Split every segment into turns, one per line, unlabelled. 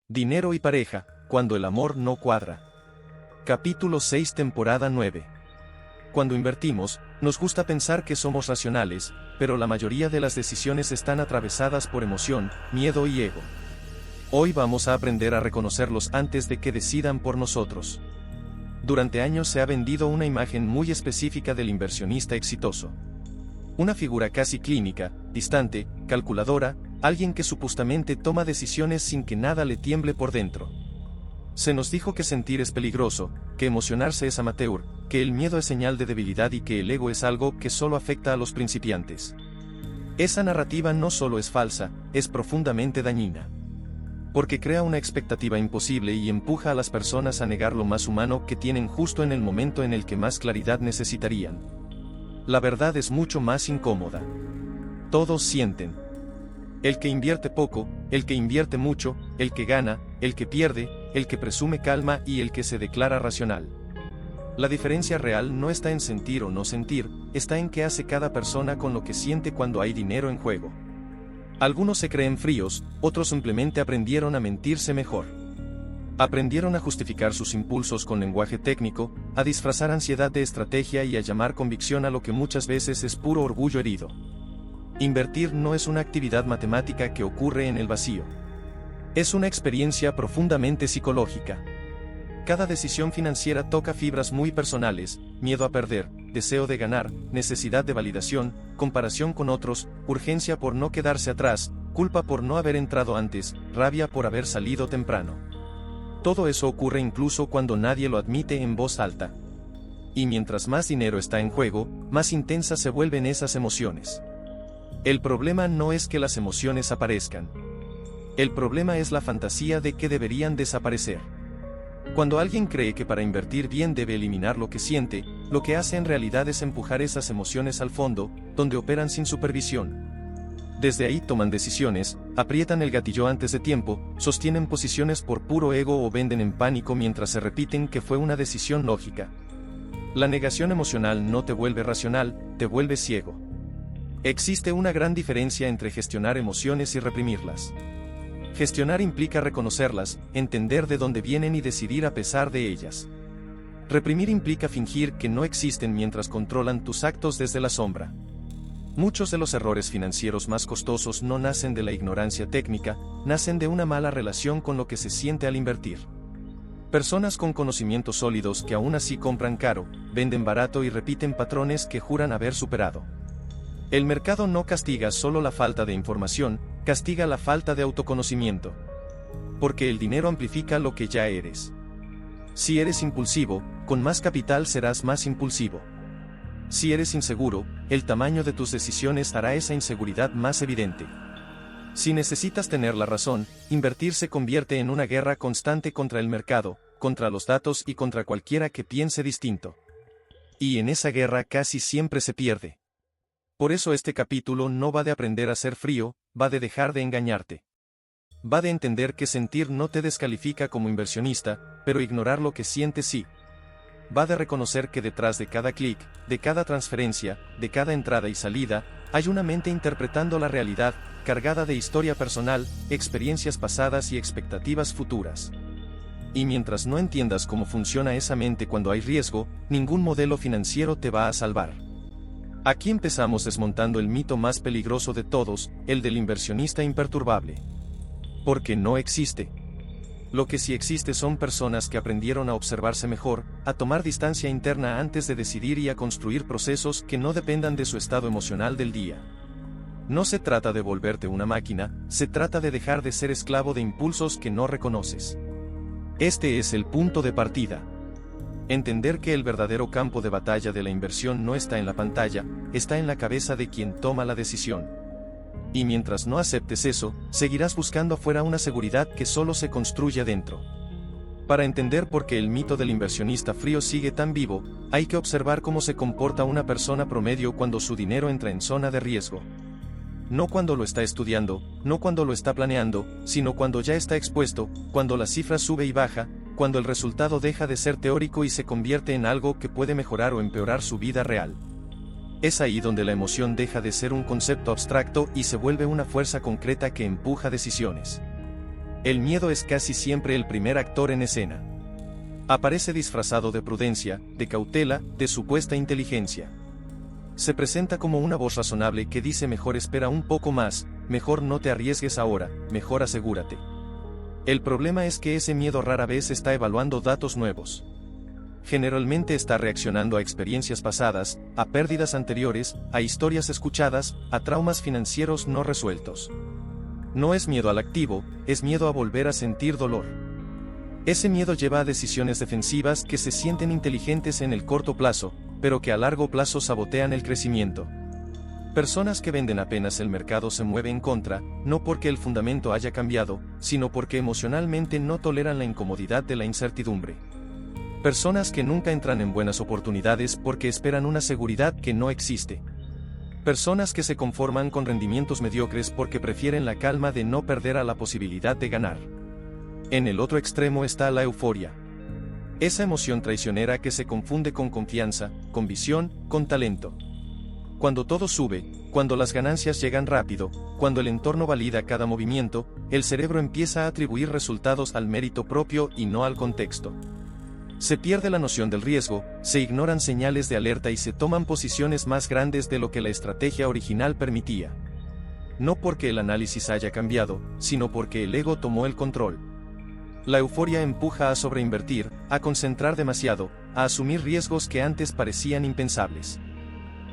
Dinero y pareja, cuando el amor no cuadra. Capítulo 6, temporada 9. Cuando invertimos, nos gusta pensar que somos racionales, pero la mayoría de las decisiones están atravesadas por emoción, miedo y ego. Hoy vamos a aprender a reconocerlos antes de que decidan por nosotros. Durante años se ha vendido una imagen muy específica del inversionista exitoso. Una figura casi clínica, distante, calculadora, alguien que supuestamente toma decisiones sin que nada le tiemble por dentro. Se nos dijo que sentir es peligroso, que emocionarse es amateur, que el miedo es señal de debilidad y que el ego es algo que solo afecta a los principiantes. Esa narrativa no solo es falsa, es profundamente dañina. Porque crea una expectativa imposible y empuja a las personas a negar lo más humano que tienen justo en el momento en el que más claridad necesitarían. La verdad es mucho más incómoda. Todos sienten. El que invierte poco, el que invierte mucho, el que gana, el que pierde, el que presume calma y el que se declara racional. La diferencia real no está en sentir o no sentir, está en qué hace cada persona con lo que siente cuando hay dinero en juego. Algunos se creen fríos, otros simplemente aprendieron a mentirse mejor. Aprendieron a justificar sus impulsos con lenguaje técnico, a disfrazar ansiedad de estrategia y a llamar convicción a lo que muchas veces es puro orgullo herido. Invertir no es una actividad matemática que ocurre en el vacío. Es una experiencia profundamente psicológica. Cada decisión financiera toca fibras muy personales: miedo a perder, deseo de ganar, necesidad de validación, comparación con otros, urgencia por no quedarse atrás, culpa por no haber entrado antes, rabia por haber salido temprano. Todo eso ocurre incluso cuando nadie lo admite en voz alta. Y mientras más dinero está en juego, más intensas se vuelven esas emociones. El problema no es que las emociones aparezcan. El problema es la fantasía de que deberían desaparecer. Cuando alguien cree que para invertir bien debe eliminar lo que siente, lo que hace en realidad es empujar esas emociones al fondo, donde operan sin supervisión. Desde ahí toman decisiones, aprietan el gatillo antes de tiempo, sostienen posiciones por puro ego o venden en pánico mientras se repiten que fue una decisión lógica. La negación emocional no te vuelve racional, te vuelve ciego. Existe una gran diferencia entre gestionar emociones y reprimirlas. Gestionar implica reconocerlas, entender de dónde vienen y decidir a pesar de ellas. Reprimir implica fingir que no existen mientras controlan tus actos desde la sombra. Muchos de los errores financieros más costosos no nacen de la ignorancia técnica, nacen de una mala relación con lo que se siente al invertir. Personas con conocimientos sólidos que aún así compran caro, venden barato y repiten patrones que juran haber superado. El mercado no castiga solo la falta de información, castiga la falta de autoconocimiento. Porque el dinero amplifica lo que ya eres. Si eres impulsivo, con más capital serás más impulsivo. Si eres inseguro, el tamaño de tus decisiones hará esa inseguridad más evidente. Si necesitas tener la razón, invertir se convierte en una guerra constante contra el mercado, contra los datos y contra cualquiera que piense distinto. Y en esa guerra casi siempre se pierde. Por eso este capítulo no va de aprender a ser frío, va de dejar de engañarte. Va de entender que sentir no te descalifica como inversionista, pero ignorar lo que sientes sí. Va de reconocer que detrás de cada clic, de cada transferencia, de cada entrada y salida, hay una mente interpretando la realidad, cargada de historia personal, experiencias pasadas y expectativas futuras. Y mientras no entiendas cómo funciona esa mente cuando hay riesgo, ningún modelo financiero te va a salvar. Aquí empezamos desmontando el mito más peligroso de todos, el del inversionista imperturbable. Porque no existe. Lo que sí existe son personas que aprendieron a observarse mejor, a tomar distancia interna antes de decidir y a construir procesos que no dependan de su estado emocional del día. No se trata de volverte una máquina, se trata de dejar de ser esclavo de impulsos que no reconoces. Este es el punto de partida. Entender que el verdadero campo de batalla de la inversión no está en la pantalla, está en la cabeza de quien toma la decisión. Y mientras no aceptes eso, seguirás buscando afuera una seguridad que solo se construye adentro. Para entender por qué el mito del inversionista frío sigue tan vivo, hay que observar cómo se comporta una persona promedio cuando su dinero entra en zona de riesgo. No cuando lo está estudiando, no cuando lo está planeando, sino cuando ya está expuesto, cuando la cifra sube y baja, cuando el resultado deja de ser teórico y se convierte en algo que puede mejorar o empeorar su vida real. Es ahí donde la emoción deja de ser un concepto abstracto y se vuelve una fuerza concreta que empuja decisiones. El miedo es casi siempre el primer actor en escena. Aparece disfrazado de prudencia, de cautela, de supuesta inteligencia. Se presenta como una voz razonable que dice mejor espera un poco más, mejor no te arriesgues ahora, mejor asegúrate. El problema es que ese miedo rara vez está evaluando datos nuevos. Generalmente está reaccionando a experiencias pasadas, a pérdidas anteriores, a historias escuchadas, a traumas financieros no resueltos. No es miedo al activo, es miedo a volver a sentir dolor. Ese miedo lleva a decisiones defensivas que se sienten inteligentes en el corto plazo, pero que a largo plazo sabotean el crecimiento. Personas que venden apenas el mercado se mueven en contra, no porque el fundamento haya cambiado, sino porque emocionalmente no toleran la incomodidad de la incertidumbre. Personas que nunca entran en buenas oportunidades porque esperan una seguridad que no existe. Personas que se conforman con rendimientos mediocres porque prefieren la calma de no perder a la posibilidad de ganar. En el otro extremo está la euforia. Esa emoción traicionera que se confunde con confianza, con visión, con talento. Cuando todo sube, cuando las ganancias llegan rápido, cuando el entorno valida cada movimiento, el cerebro empieza a atribuir resultados al mérito propio y no al contexto. Se pierde la noción del riesgo, se ignoran señales de alerta y se toman posiciones más grandes de lo que la estrategia original permitía. No porque el análisis haya cambiado, sino porque el ego tomó el control. La euforia empuja a sobreinvertir, a concentrar demasiado, a asumir riesgos que antes parecían impensables.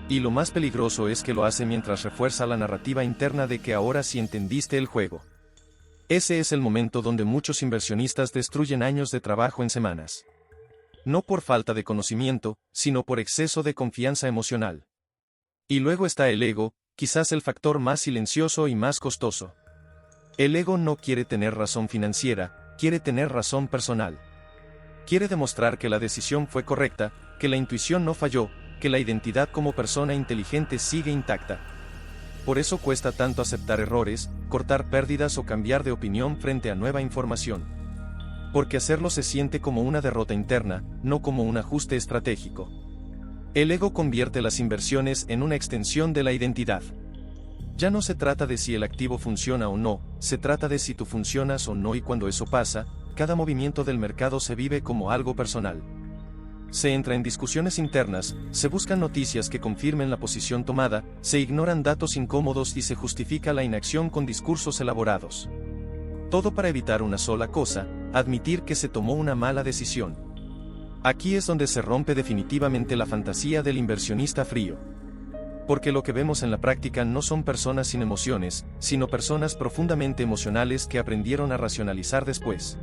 Y lo más peligroso es que lo hace mientras refuerza la narrativa interna de que ahora sí entendiste el juego. Ese es el momento donde muchos inversionistas destruyen años de trabajo en semanas. No por falta de conocimiento, sino por exceso de confianza emocional. Y luego está el ego, quizás el factor más silencioso y más costoso. El ego no quiere tener razón financiera, quiere tener razón personal. Quiere demostrar que la decisión fue correcta, que la intuición no falló, que la identidad como persona inteligente sigue intacta. Por eso cuesta tanto aceptar errores, cortar pérdidas o cambiar de opinión frente a nueva información. Porque hacerlo se siente como una derrota interna, no como un ajuste estratégico. El ego convierte las inversiones en una extensión de la identidad. Ya no se trata de si el activo funciona o no, se trata de si tú funcionas o no, y cuando eso pasa, cada movimiento del mercado se vive como algo personal. Se entra en discusiones internas, se buscan noticias que confirmen la posición tomada, se ignoran datos incómodos y se justifica la inacción con discursos elaborados. Todo para evitar una sola cosa: admitir que se tomó una mala decisión. Aquí es donde se rompe definitivamente la fantasía del inversionista frío. Porque lo que vemos en la práctica no son personas sin emociones, sino personas profundamente emocionales que aprendieron a racionalizar después.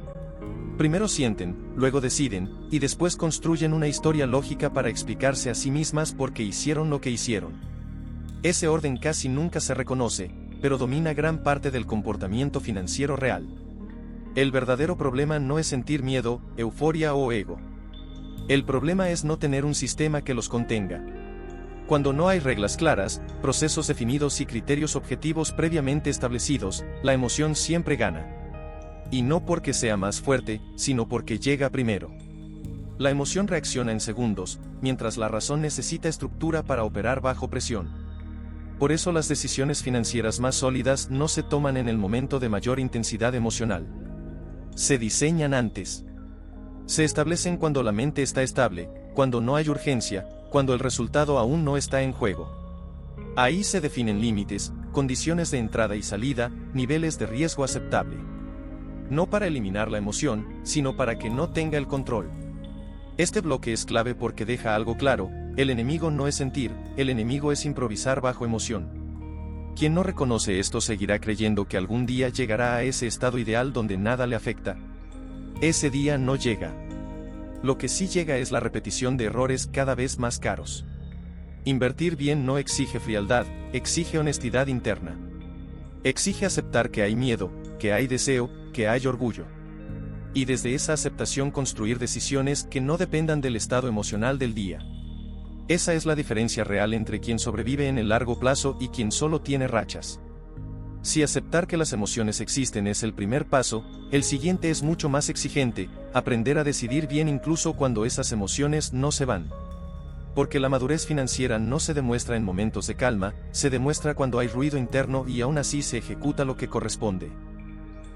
Primero sienten, luego deciden, y después construyen una historia lógica para explicarse a sí mismas por qué hicieron lo que hicieron. Ese orden casi nunca se reconoce, pero domina gran parte del comportamiento financiero real. El verdadero problema no es sentir miedo, euforia o ego. El problema es no tener un sistema que los contenga. Cuando no hay reglas claras, procesos definidos y criterios objetivos previamente establecidos, la emoción siempre gana. Y no porque sea más fuerte, sino porque llega primero. La emoción reacciona en segundos, mientras la razón necesita estructura para operar bajo presión. Por eso las decisiones financieras más sólidas no se toman en el momento de mayor intensidad emocional. Se diseñan antes. Se establecen cuando la mente está estable, cuando no hay urgencia, cuando el resultado aún no está en juego. Ahí se definen límites, condiciones de entrada y salida, niveles de riesgo aceptable. No para eliminar la emoción, sino para que no tenga el control. Este bloque es clave porque deja algo claro: el enemigo no es sentir, el enemigo es improvisar bajo emoción. Quien no reconoce esto seguirá creyendo que algún día llegará a ese estado ideal donde nada le afecta. Ese día no llega. Lo que sí llega es la repetición de errores cada vez más caros. Invertir bien no exige frialdad, exige honestidad interna. Exige aceptar que hay miedo, que hay deseo, que hay orgullo. Y desde esa aceptación construir decisiones que no dependan del estado emocional del día. Esa es la diferencia real entre quien sobrevive en el largo plazo y quien solo tiene rachas. Si aceptar que las emociones existen es el primer paso, el siguiente es mucho más exigente: aprender a decidir bien incluso cuando esas emociones no se van. Porque la madurez financiera no se demuestra en momentos de calma, se demuestra cuando hay ruido interno y aún así se ejecuta lo que corresponde.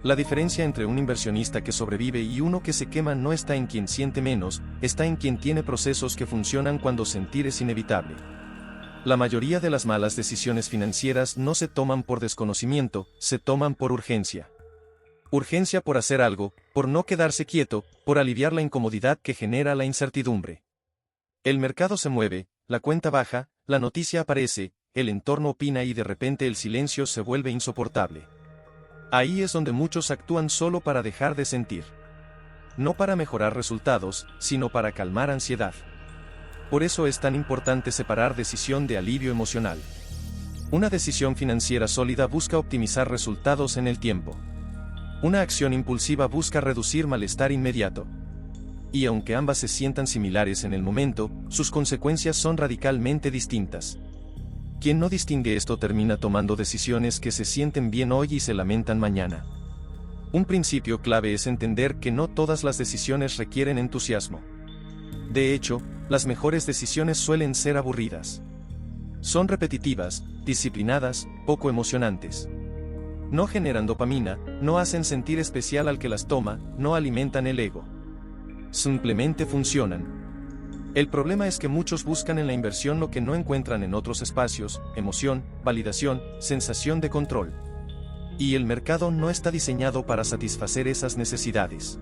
La diferencia entre un inversionista que sobrevive y uno que se quema no está en quien siente menos, está en quien tiene procesos que funcionan cuando sentir es inevitable. La mayoría de las malas decisiones financieras no se toman por desconocimiento, se toman por urgencia. Urgencia por hacer algo, por no quedarse quieto, por aliviar la incomodidad que genera la incertidumbre. El mercado se mueve, la cuenta baja, la noticia aparece, el entorno opina y de repente el silencio se vuelve insoportable. Ahí es donde muchos actúan solo para dejar de sentir. No para mejorar resultados, sino para calmar ansiedad. Por eso es tan importante separar decisión de alivio emocional. Una decisión financiera sólida busca optimizar resultados en el tiempo. Una acción impulsiva busca reducir malestar inmediato. Y aunque ambas se sientan similares en el momento, sus consecuencias son radicalmente distintas. Quien no distingue esto termina tomando decisiones que se sienten bien hoy y se lamentan mañana. Un principio clave es entender que no todas las decisiones requieren entusiasmo. De hecho, las mejores decisiones suelen ser aburridas. Son repetitivas, disciplinadas, poco emocionantes. No generan dopamina, no hacen sentir especial al que las toma, no alimentan el ego. Simplemente funcionan. El problema es que muchos buscan en la inversión lo que no encuentran en otros espacios: emoción, validación, sensación de control. Y el mercado no está diseñado para satisfacer esas necesidades.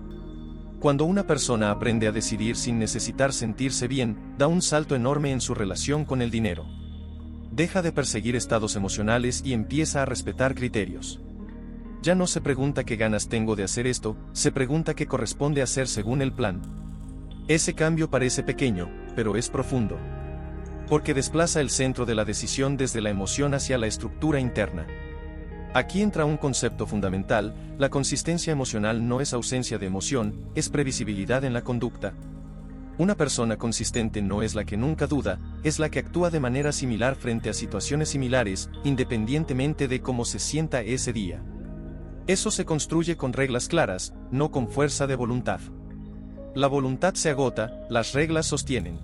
Cuando una persona aprende a decidir sin necesitar sentirse bien, da un salto enorme en su relación con el dinero. Deja de perseguir estados emocionales y empieza a respetar criterios. Ya no se pregunta qué ganas tengo de hacer esto, se pregunta qué corresponde hacer según el plan. Ese cambio parece pequeño, pero es profundo. Porque desplaza el centro de la decisión desde la emoción hacia la estructura interna. Aquí entra un concepto fundamental: la consistencia emocional no es ausencia de emoción, es previsibilidad en la conducta. Una persona consistente no es la que nunca duda, es la que actúa de manera similar frente a situaciones similares, independientemente de cómo se sienta ese día. Eso se construye con reglas claras, no con fuerza de voluntad. La voluntad se agota, las reglas sostienen.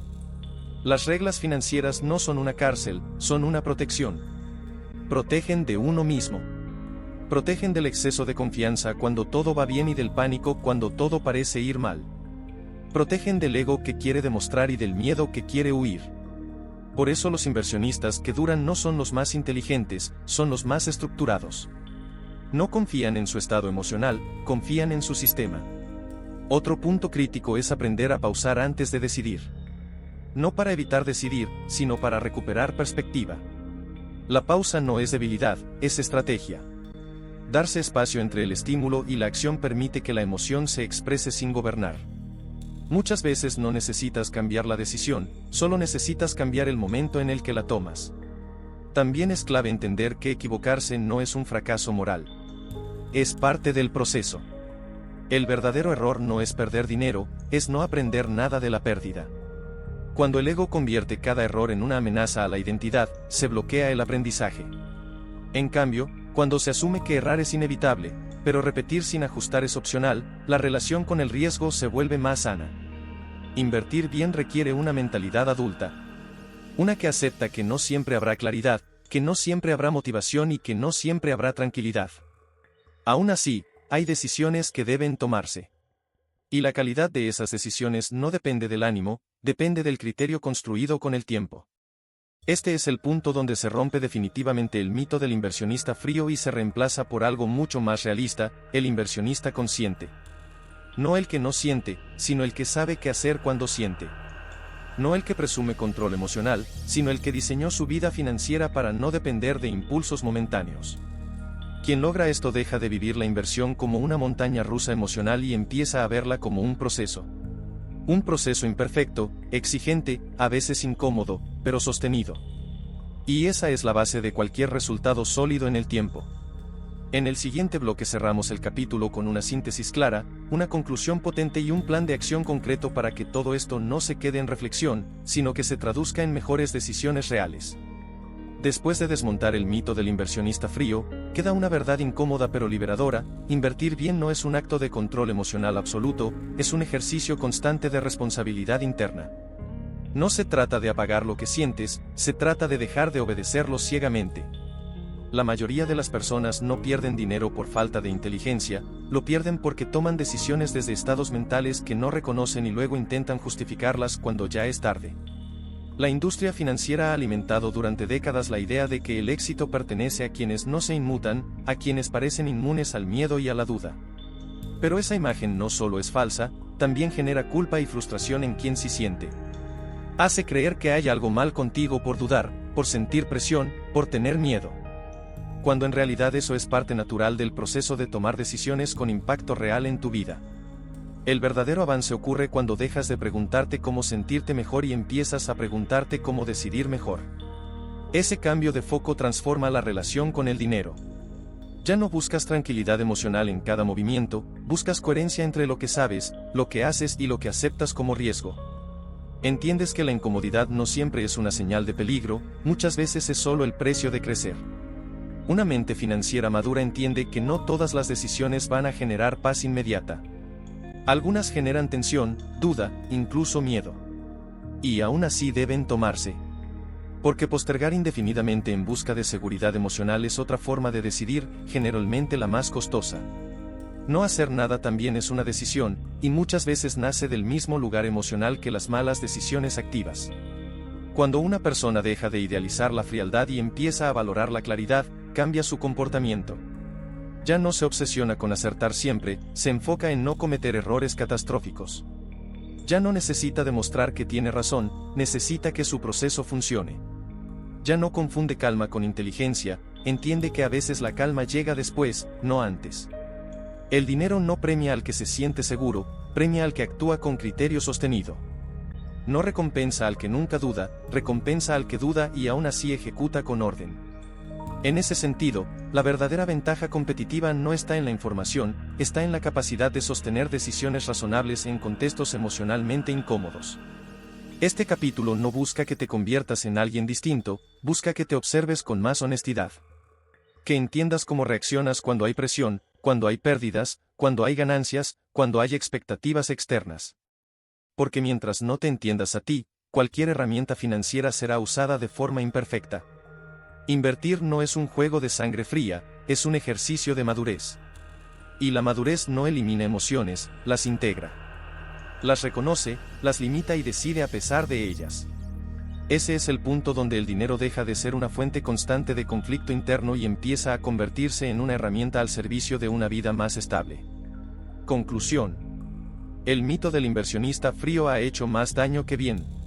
Las reglas financieras no son una cárcel, son una protección. Protegen de uno mismo. Protegen del exceso de confianza cuando todo va bien y del pánico cuando todo parece ir mal. Protegen del ego que quiere demostrar y del miedo que quiere huir. Por eso los inversionistas que duran no son los más inteligentes, son los más estructurados. No confían en su estado emocional, confían en su sistema. Otro punto crítico es aprender a pausar antes de decidir. No para evitar decidir, sino para recuperar perspectiva. La pausa no es debilidad, es estrategia. Darse espacio entre el estímulo y la acción permite que la emoción se exprese sin gobernar. Muchas veces no necesitas cambiar la decisión, solo necesitas cambiar el momento en el que la tomas. También es clave entender que equivocarse no es un fracaso moral. Es parte del proceso. El verdadero error no es perder dinero, es no aprender nada de la pérdida. Cuando el ego convierte cada error en una amenaza a la identidad, se bloquea el aprendizaje. En cambio, cuando se asume que errar es inevitable, pero repetir sin ajustar es opcional, la relación con el riesgo se vuelve más sana. Invertir bien requiere una mentalidad adulta. Una que acepta que no siempre habrá claridad, que no siempre habrá motivación y que no siempre habrá tranquilidad. Aún así, hay decisiones que deben tomarse. Y la calidad de esas decisiones no depende del ánimo, depende del criterio construido con el tiempo. Este es el punto donde se rompe definitivamente el mito del inversionista frío y se reemplaza por algo mucho más realista: el inversionista consciente. No el que no siente, sino el que sabe qué hacer cuando siente. No el que presume control emocional, sino el que diseñó su vida financiera para no depender de impulsos momentáneos. Quien logra esto deja de vivir la inversión como una montaña rusa emocional y empieza a verla como un proceso. Un proceso imperfecto, exigente, a veces incómodo, pero sostenido. Y esa es la base de cualquier resultado sólido en el tiempo. En el siguiente bloque cerramos el capítulo con una síntesis clara, una conclusión potente y un plan de acción concreto para que todo esto no se quede en reflexión, sino que se traduzca en mejores decisiones reales. Después de desmontar el mito del inversionista frío, queda una verdad incómoda pero liberadora: invertir bien no es un acto de control emocional absoluto, es un ejercicio constante de responsabilidad interna. No se trata de apagar lo que sientes, se trata de dejar de obedecerlo ciegamente. La mayoría de las personas no pierden dinero por falta de inteligencia, lo pierden porque toman decisiones desde estados mentales que no reconocen y luego intentan justificarlas cuando ya es tarde. La industria financiera ha alimentado durante décadas la idea de que el éxito pertenece a quienes no se inmutan, a quienes parecen inmunes al miedo y a la duda. Pero esa imagen no solo es falsa, también genera culpa y frustración en quien sí siente. Hace creer que hay algo mal contigo por dudar, por sentir presión, por tener miedo. Cuando en realidad eso es parte natural del proceso de tomar decisiones con impacto real en tu vida. El verdadero avance ocurre cuando dejas de preguntarte cómo sentirte mejor y empiezas a preguntarte cómo decidir mejor. Ese cambio de foco transforma la relación con el dinero. Ya no buscas tranquilidad emocional en cada movimiento, buscas coherencia entre lo que sabes, lo que haces y lo que aceptas como riesgo. Entiendes que la incomodidad no siempre es una señal de peligro, muchas veces es solo el precio de crecer. Una mente financiera madura entiende que no todas las decisiones van a generar paz inmediata. Algunas generan tensión, duda, incluso miedo. Y aún así deben tomarse. Porque postergar indefinidamente en busca de seguridad emocional es otra forma de decidir, generalmente la más costosa. No hacer nada también es una decisión, y muchas veces nace del mismo lugar emocional que las malas decisiones activas. Cuando una persona deja de idealizar la frialdad y empieza a valorar la claridad, cambia su comportamiento. Ya no se obsesiona con acertar siempre, se enfoca en no cometer errores catastróficos. Ya no necesita demostrar que tiene razón, necesita que su proceso funcione. Ya no confunde calma con inteligencia, entiende que a veces la calma llega después, no antes. El dinero no premia al que se siente seguro, premia al que actúa con criterio sostenido. No recompensa al que nunca duda, recompensa al que duda y aún así ejecuta con orden. En ese sentido, la verdadera ventaja competitiva no está en la información, está en la capacidad de sostener decisiones razonables en contextos emocionalmente incómodos. Este capítulo no busca que te conviertas en alguien distinto, busca que te observes con más honestidad. Que entiendas cómo reaccionas cuando hay presión, cuando hay pérdidas, cuando hay ganancias, cuando hay expectativas externas. Porque mientras no te entiendas a ti, cualquier herramienta financiera será usada de forma imperfecta. Invertir no es un juego de sangre fría, es un ejercicio de madurez. Y la madurez no elimina emociones, las integra. Las reconoce, las limita y decide a pesar de ellas. Ese es el punto donde el dinero deja de ser una fuente constante de conflicto interno y empieza a convertirse en una herramienta al servicio de una vida más estable. Conclusión. El mito del inversionista frío ha hecho más daño que bien.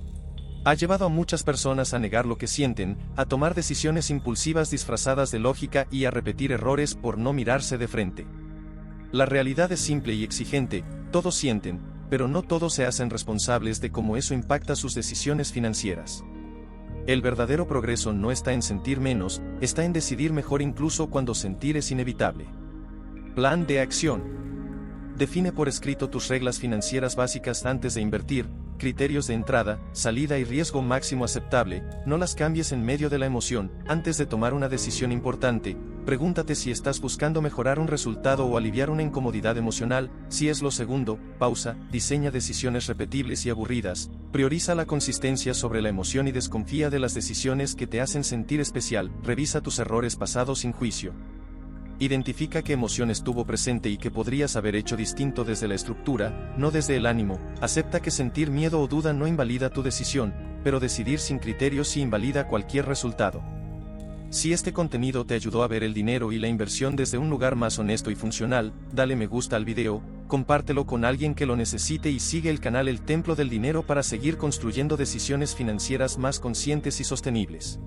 Ha llevado a muchas personas a negar lo que sienten, a tomar decisiones impulsivas disfrazadas de lógica y a repetir errores por no mirarse de frente. La realidad es simple y exigente, todos sienten, pero no todos se hacen responsables de cómo eso impacta sus decisiones financieras. El verdadero progreso no está en sentir menos, está en decidir mejor incluso cuando sentir es inevitable. Plan de acción. Define por escrito tus reglas financieras básicas antes de invertir, criterios de entrada, salida y riesgo máximo aceptable, no las cambies en medio de la emoción. Antes de tomar una decisión importante, pregúntate si estás buscando mejorar un resultado o aliviar una incomodidad emocional. Si es lo segundo, pausa, diseña decisiones repetibles y aburridas, prioriza la consistencia sobre la emoción y desconfía de las decisiones que te hacen sentir especial, revisa tus errores pasados sin juicio. Identifica qué emoción estuvo presente y qué podrías haber hecho distinto desde la estructura, no desde el ánimo. Acepta que sentir miedo o duda no invalida tu decisión, pero decidir sin criterios sí invalida cualquier resultado. Si este contenido te ayudó a ver el dinero y la inversión desde un lugar más honesto y funcional, dale me gusta al video, compártelo con alguien que lo necesite y sigue el canal El Templo del Dinero para seguir construyendo decisiones financieras más conscientes y sostenibles.